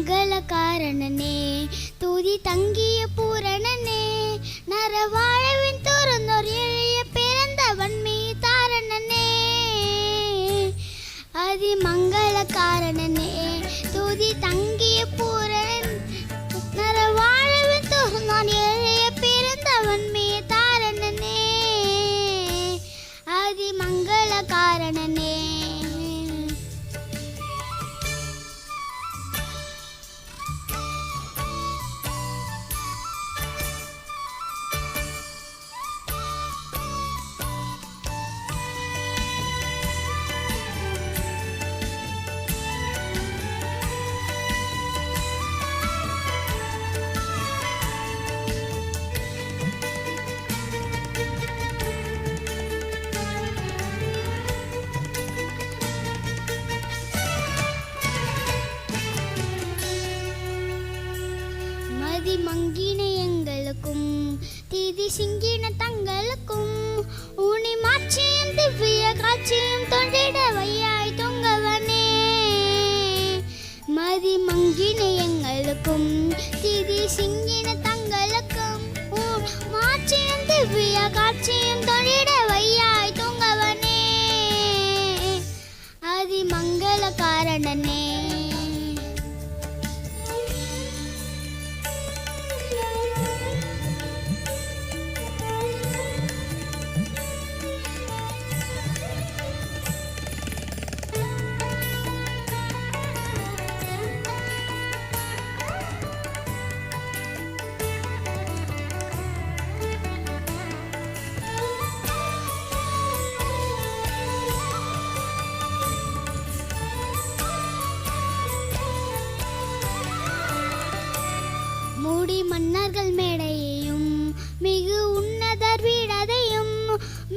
மங்கள காரணனே துதி தங்கிய பூரணனே நரவாழவின் துறந்தோர் எழிய பிறந்தவன் மீ தாரணனே அதி மங்கள காரணனே துதி தங்கிய பூரணன் நரவாழவின் துறந்தோர் எழிய பிறந்தவன் மீ தாரணனே அதி மங்கள காரணனே மங்கின எங்களுக்கும் தீதி சிங்கின தங்களுக்கும் உனி மாட்சியும் திவ்ய காட்சியும் தொண்டிட வையாய் தொங்கவனே மதி மங்கின எங்களுக்கும் தீதி சிங்கின தங்களுக்கும் மாட்சியும் திவ்ய காட்சியும் தொண்டிட வையாய் தொங்கவனே அதி மங்கள காரணனே மூடி மன்னர்கள் மேடையையும் மிகு உன்னதர் வீடதையும்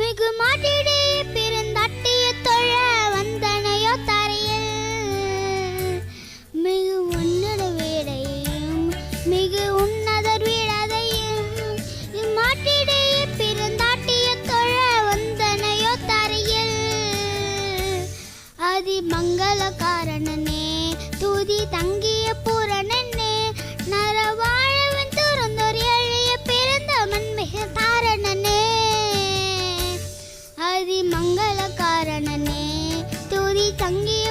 மிகு மாட்டிடே பிறந்தட்டிய தொழ வந்தனையோ தரையில் மிகு உன்னத வீடையும் மிகு உன்னதர் வீடதையும் மாட்டிடே பிறந்தாட்டிய தொழ வந்தனையோ தரையில் அதி மங்கள காரணனே துதி தங்கிய பூரணனே நரவாழவின் துறந்தோர் எழிய பிறந்தவன் மிக தாரணனே அதி மங்கள காரணனே துதி தங்கிய